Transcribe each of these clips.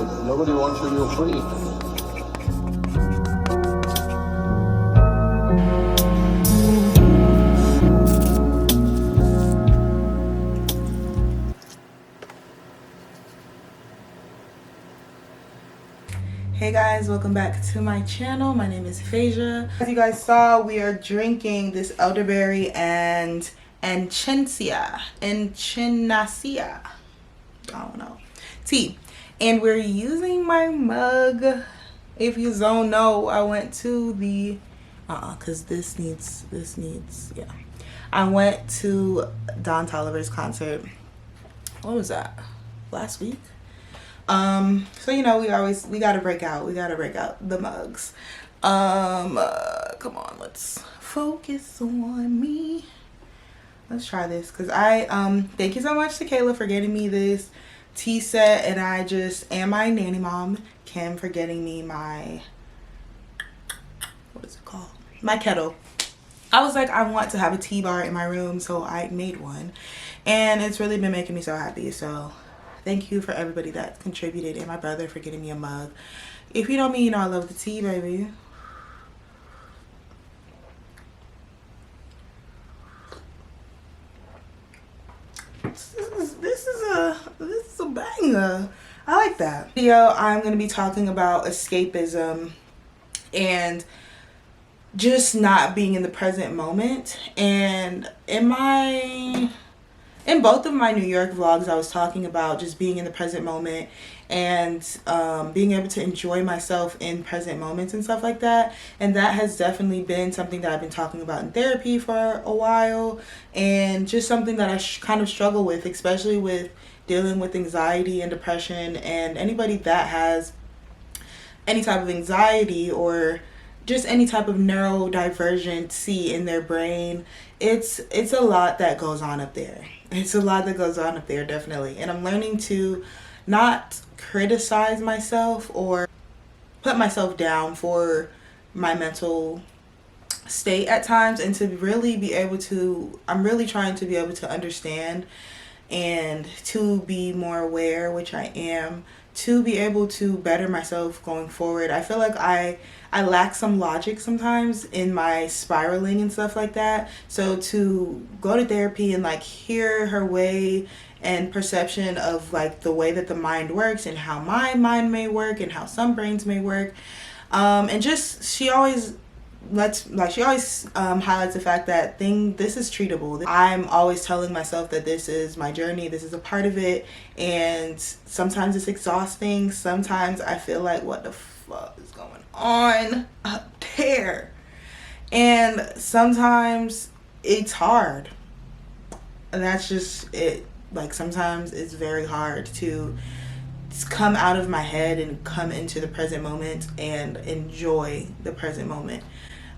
Nobody wants you free. Hey guys, welcome back to my channel. My name is Phaj. As you guys saw, we are drinking this elderberry and enchinacea, I don't know, tea, and we're using my mug. If you don't know, I went to the because this needs yeah, I went to Don Toliver's concert. What was that, last week? So you know, we gotta break out the mugs. Come on, let's focus on me. Let's try this, because thank you so much to Kayla for getting me this tea set, and my nanny mom Kim for getting me my, what is it called, my kettle. I was like, I want to have a tea bar in my room, so I made one, and it's really been making me so happy. So thank you for everybody that contributed, and my brother for getting me a mug. If you know me, you know I love the tea, baby. This is a banger. I like that. Video, I'm gonna be talking about escapism and just not being in the present moment. And in both of my New York vlogs, I was talking about just being in the present moment and being able to enjoy myself in present moments and stuff like that. And that has definitely been something that I've been talking about in therapy for a while, and just something that I kind of struggle with, especially with dealing with anxiety and depression. And anybody that has any type of anxiety or just any type of neurodivergency in their brain, it's a lot that goes on up there. It's a lot that goes on up there, definitely. And I'm learning to not criticize myself or put myself down for my mental state at times, and to really be able to, I'm really trying to be able to understand and to be more aware, which I am, to be able to better myself going forward. I feel like I lack some logic sometimes in my spiraling and stuff like that. So to go to therapy and like hear her way and perception of like the way that the mind works and how my mind may work and how some brains may work, and just she always highlights the fact that this is treatable. I'm always telling myself that this is my journey, this is a part of it, and sometimes it's exhausting. Sometimes I feel like, what the fuck is going on up there? And sometimes it's hard, and that's just it. Like, sometimes it's very hard to come out of my head and come into the present moment and enjoy the present moment.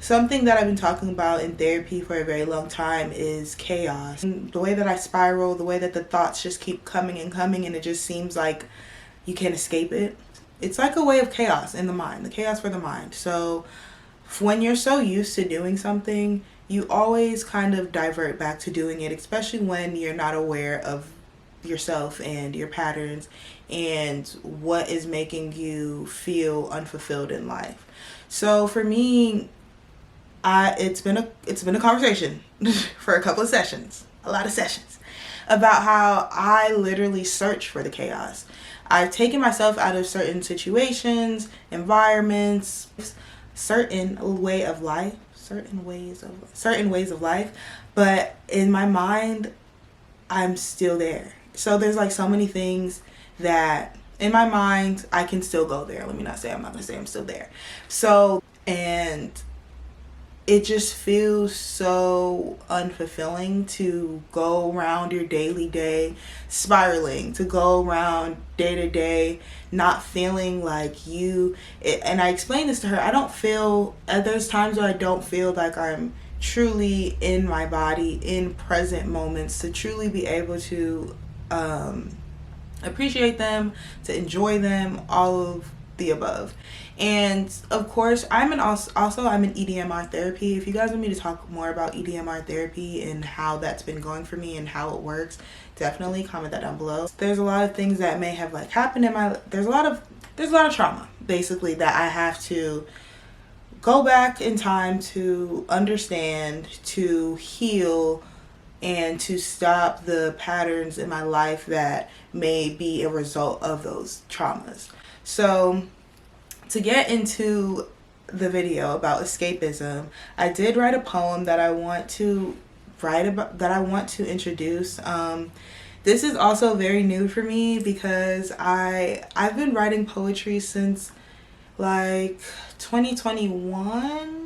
Something that I've been talking about in therapy for a very long time is chaos. And the way that I spiral, the way that the thoughts just keep coming and coming, and it just seems like you can't escape it. It's like a way of chaos in the mind, the chaos for the mind. So when you're so used to doing something, you always kind of divert back to doing it, especially when you're not aware of yourself and your patterns and what is making you feel unfulfilled in life. So for me, it's been a conversation for a couple of sessions, a lot of sessions, about how I literally search for the chaos. I've taken myself out of certain situations, environments, certain ways of life, but in my mind, I'm still there. So there's like so many things that in my mind I can still go there. I'm not gonna say I'm still there. So, and it just feels so unfulfilling to go around your daily day spiraling, to go around day to day not feeling like you. And I explained this to her. I don't feel, there's times where I don't feel like I'm truly in my body in present moments, to truly be able to appreciate them, to enjoy them, all of the above. And of course, I'm in EDMR therapy. If you guys want me to talk more about EDMR therapy and how that's been going for me and how it works, definitely comment that down below. There's a lot of things that may have like happened in my, there's a lot of there's a lot of trauma basically that I have to go back in time to understand, to heal, and to stop the patterns in my life that may be a result of those traumas. So to get into the video about escapism, I did write a poem that I want to introduce. This is also very new for me because I've been writing poetry since like 2021.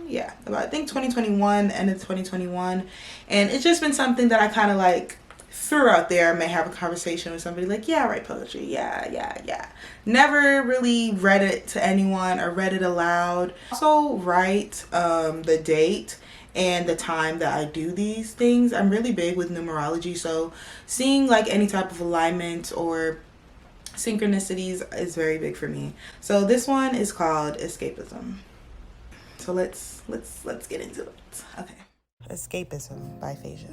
Yeah, about I think 2021, end of 2021, and it's just been something that I kind of like threw out there. I may have a conversation with somebody like, yeah, I write poetry, yeah. Never really read it to anyone or read it aloud. Also write the date and the time that I do these things. I'm really big with numerology, so seeing like any type of alignment or synchronicities is very big for me. So this one is called Escapism. So let's get into it. Okay. Escapism by Phaj.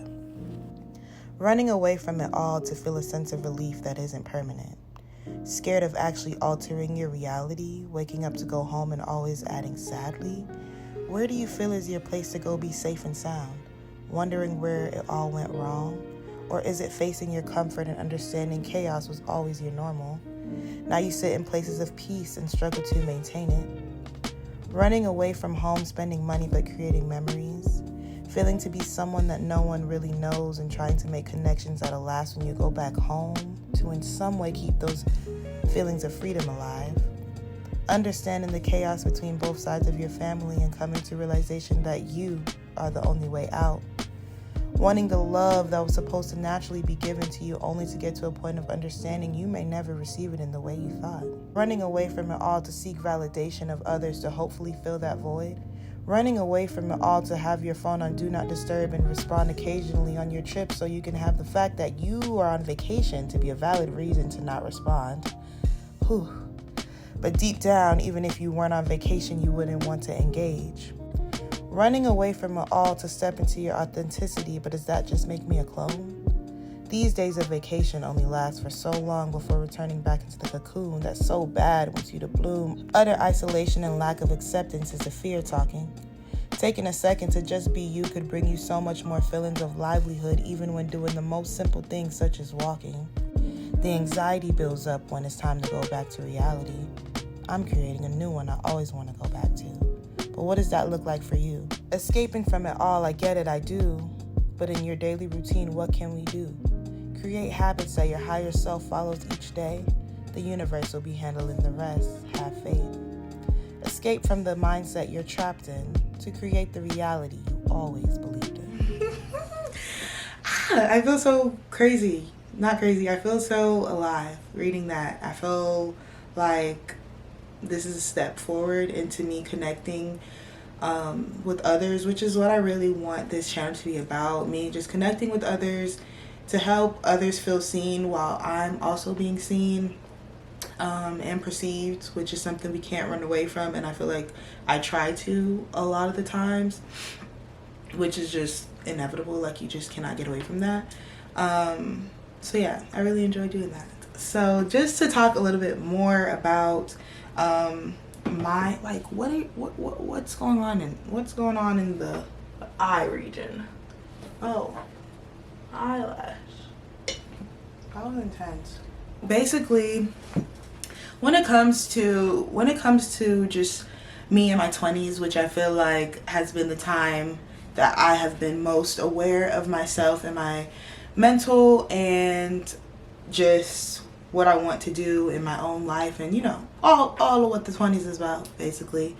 Running away from it all to feel a sense of relief that isn't permanent. Scared of actually altering your reality, waking up to go home and always adding sadly. Where do you feel is your place to go be safe and sound? Wondering where it all went wrong? Or is it facing your comfort and understanding chaos was always your normal? Now you sit in places of peace and struggle to maintain it. Running away from home, spending money but creating memories. Feeling to be someone that no one really knows and trying to make connections that'll last when you go back home to in some way keep those feelings of freedom alive. Understanding the chaos between both sides of your family and coming to realization that you are the only way out. Wanting the love that was supposed to naturally be given to you only to get to a point of understanding you may never receive it in the way you thought. Running away from it all to seek validation of others to hopefully fill that void. Running away from it all to have your phone on Do Not Disturb and respond occasionally on your trip so you can have the fact that you are on vacation to be a valid reason to not respond. Whew. But deep down, even if you weren't on vacation, you wouldn't want to engage. Running away from it all to step into your authenticity, but does that just make me a clone? These days of vacation only last for so long before returning back into the cocoon that so bad wants you to bloom. Utter isolation and lack of acceptance is the fear talking. Taking a second to just be you could bring you so much more feelings of livelihood even when doing the most simple things such as walking. The anxiety builds up when it's time to go back to reality. I'm creating a new one I always want to go back to. But what does that look like for you? Escaping from it all, I get it, I do. But in your daily routine, what can we do? Create habits that your higher self follows each day. The universe will be handling the rest. Have faith. Escape from the mindset you're trapped in to create the reality you always believed in. I feel so crazy. Not crazy. I feel so alive reading that. I feel like this is a step forward into me connecting with others, which is what I really want this channel to be about. Me just connecting with others to help others feel seen while I'm also being seen and perceived, which is something we can't run away from. And I feel like I try to a lot of the times, which is just inevitable. Like you just cannot get away from that. So yeah, I really enjoy doing that. So just to talk a little bit more about my like what's going on in the eye region. Oh, eyelash. That was intense. Basically, when it comes to just me in my 20s, which I feel like has been the time that I have been most aware of myself and my mental and just what I want to do in my own life, and you know, all of what the 20s is about basically.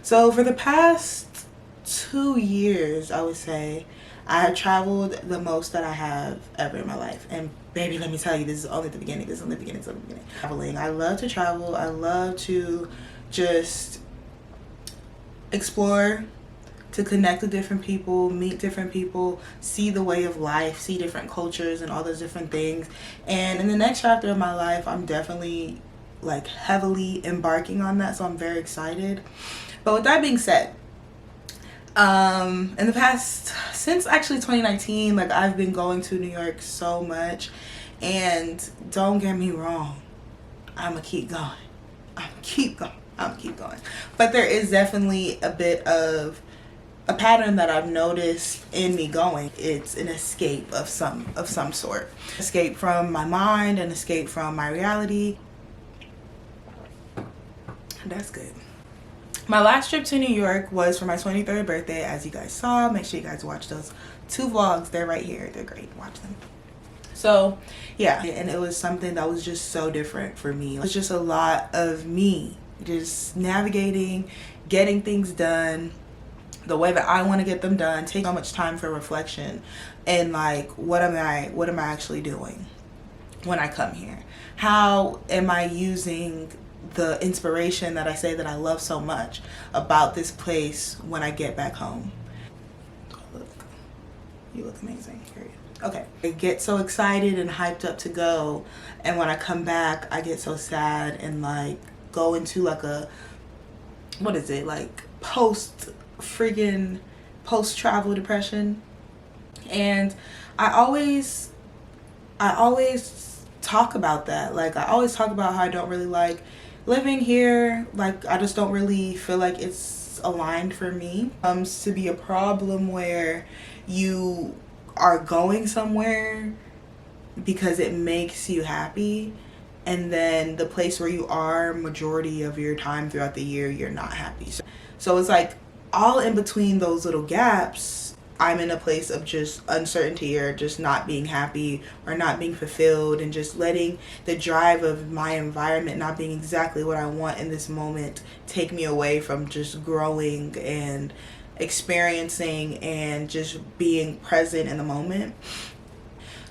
So for the past 2 years, I would say I have traveled the most that I have ever in my life. And baby, let me tell you, this is only the beginning. Traveling. I love to travel. I love to just explore, to connect with different people, meet different people, see the way of life, see different cultures and all those different things. And in the next chapter of my life, I'm definitely like heavily embarking on that. So I'm very excited. But with that being said, in the past, since actually 2019, like I've been going to New York so much, and don't get me wrong, I'm gonna keep going. I'm gonna keep going. But there is definitely a bit of a pattern that I've noticed in me going. It's an escape of some sort. Escape from my mind, an escape from my reality. That's good. My last trip to New York was for my 23rd birthday, as you guys saw. Make sure you guys watch those 2 vlogs. They're right here. They're great. Watch them. So yeah, and it was something that was just so different for me. It was just a lot of me just navigating, getting things done the way that I want to get them done. Take so much time for reflection and like, what am I actually doing when I come here? How am I using the inspiration that I say that I love so much about this place when I get back home? Look, you look amazing. Period. Okay, I get so excited and hyped up to go, and when I come back I get so sad and like go into like a, what is it, like post travel depression. And I always talk about that. Like I always talk about how I don't really like living here. Like I just don't really feel like it's aligned for me. To be a problem where you are going somewhere because it makes you happy, and then the place where you are majority of your time throughout the year you're not happy. So it's like all in between those little gaps, I'm in a place of just uncertainty or just not being happy or not being fulfilled, and just letting the drive of my environment not being exactly what I want in this moment take me away from just growing and experiencing and just being present in the moment.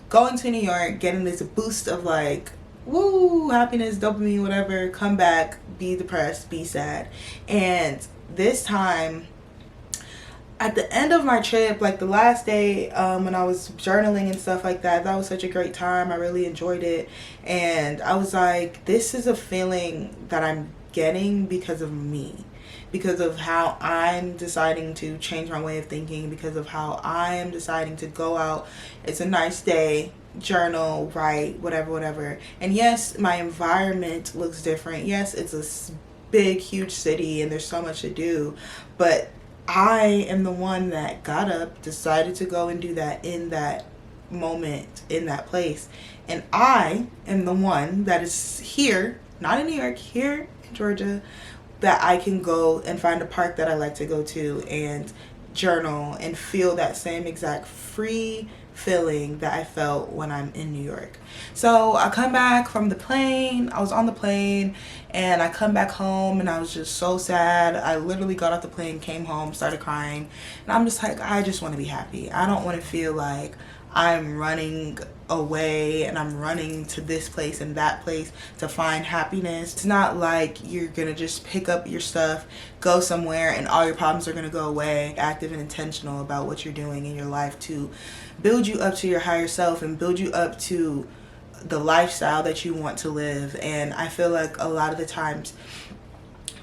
Going to New York, getting this boost of like, woo, happiness, dopamine, whatever, come back, be depressed, be sad. And this time, at the end of my trip, like the last day, when I was journaling and stuff like that, that was such a great time. I really enjoyed it. And I was like, this is a feeling that I'm getting because of me, because of how I'm deciding to change my way of thinking, because of how I am deciding to go out. It's a nice day, journal, write, whatever. And yes, my environment looks different. Yes, it's a big, huge city and there's so much to do, but I am the one that got up, decided to go and do that in that moment, in that place. And I am the one that is here, not in New York, here in Georgia, that I can go and find a park that I like to go to and journal and feel that same exact free feeling that I felt when I'm in New York. So I come back from the plane. I was on the plane and I come back home and I was just so sad. I literally got off the plane, came home, started crying, and I'm just like, I just want to be happy. I don't want to feel like I'm running away and I'm running to this place and that place to find happiness. It's not like you're gonna just pick up your stuff, go somewhere, and all your problems are gonna go away. Active and intentional about what you're doing in your life to build you up to your higher self and build you up to the lifestyle that you want to live. And I feel like a lot of the times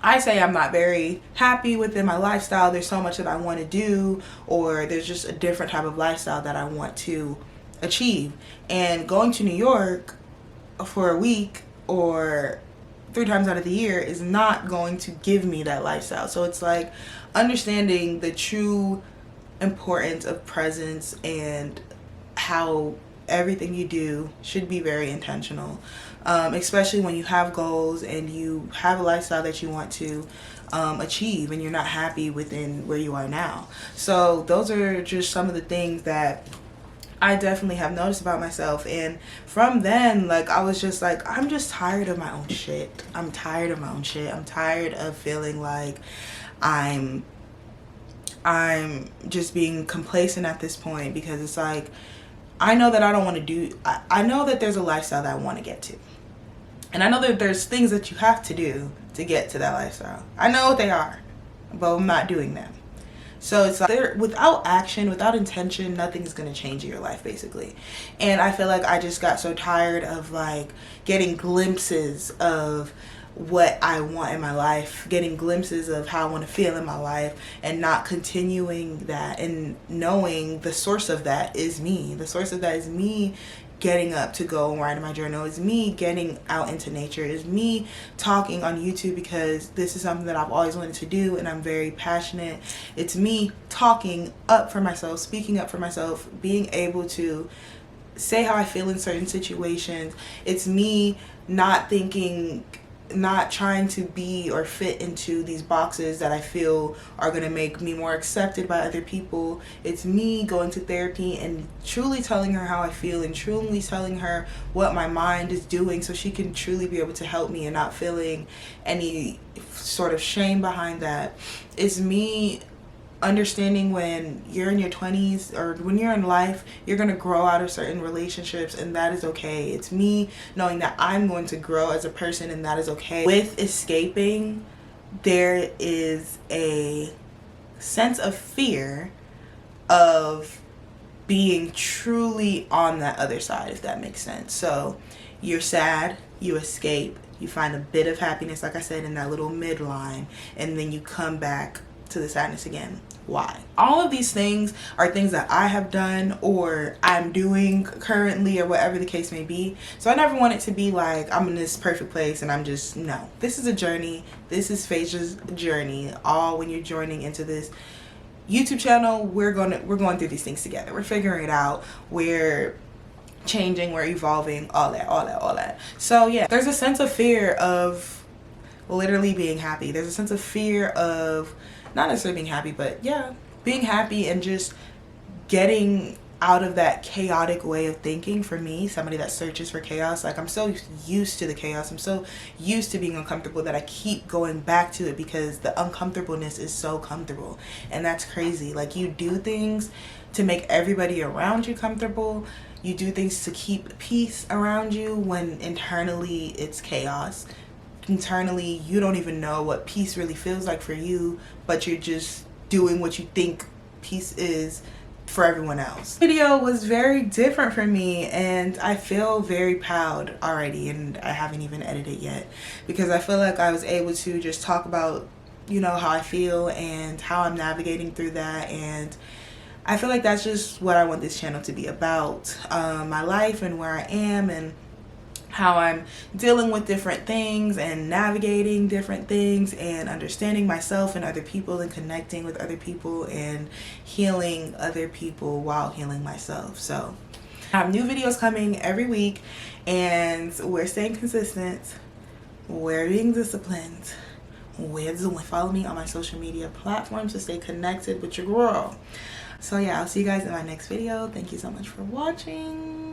I say I'm not very happy within my lifestyle. There's so much that I want to do, or there's just a different type of lifestyle that I want to achieve. And going to New York for a week or 3 times out of the year is not going to give me that lifestyle. So it's like understanding the true importance of presence and how everything you do should be very intentional, especially when you have goals and you have a lifestyle that you want to achieve and you're not happy within where you are now. So those are just some of the things that I definitely have noticed about myself. And from then, like, I was just like, I'm just tired of my own shit. I'm tired of my own shit. I'm tired of feeling like I'm just being complacent at this point, because it's like, I know that I don't want to do, I know that there's a lifestyle that I want to get to. And I know that there's things that you have to do to get to that lifestyle. I know what they are, but I'm not doing them. So it's like, without action, without intention, nothing's going to change in your life, basically. And I feel like I just got so tired of like getting glimpses of what I want in my life, getting glimpses of how I want to feel in my life, and not continuing that, and knowing the source of that is me. The source of that is me getting up to go and write in my journal. It's me getting out into nature. It's me talking on YouTube because this is something that I've always wanted to do and I'm very passionate. It's me talking up for myself, speaking up for myself, being able to say how I feel in certain situations. It's me not trying to be or fit into these boxes that I feel are going to make me more accepted by other people. It's me going to therapy and truly telling her how I feel and truly telling her what my mind is doing so she can truly be able to help me and not feeling any sort of shame behind that. It's me understanding when you're in your 20s or when you're in life, you're going to grow out of certain relationships, and that is okay. It's me knowing that I'm going to grow as a person, and that is okay. With escaping, there is a sense of fear of being truly on that other side, if that makes sense. So you're sad, you escape, you find a bit of happiness, like I said, in that little midline, and then you come back to the sadness again. Why? All of these things are things that I have done or I'm doing currently or whatever the case may be. So I never want it to be like I'm in this perfect place and I'm just, no. This is a journey. This is Phaj's journey. All when you're joining into this YouTube channel, we're going through these things together. We're figuring it out. We're changing, we're evolving, all that. So yeah, there's a sense of fear of literally being happy. There's a sense of fear of not necessarily being happy, but yeah, being happy and just getting out of that chaotic way of thinking. For me, somebody that searches for chaos, like I'm so used to the chaos, I'm so used to being uncomfortable that I keep going back to it because the uncomfortableness is so comfortable, and that's crazy. Like, you do things to make everybody around you comfortable. You do things to keep peace around you when internally it's chaos. Internally, you don't even know what peace really feels like for you, but you're just doing what you think peace is for everyone else. The video was very different for me, and I feel very proud already, and I haven't even edited yet because I feel like I was able to just talk about, you know, how I feel and how I'm navigating through that. And I feel like that's just what I want this channel to be about, my life and where I am and how I'm dealing with different things and navigating different things and understanding myself and other people and connecting with other people and healing other people while healing myself. So I have new videos coming every week, and we're staying consistent, we're being disciplined, we're doing. Follow me on my social media platforms to stay connected with your girl. So yeah, I'll see you guys in my next video. Thank you so much for watching.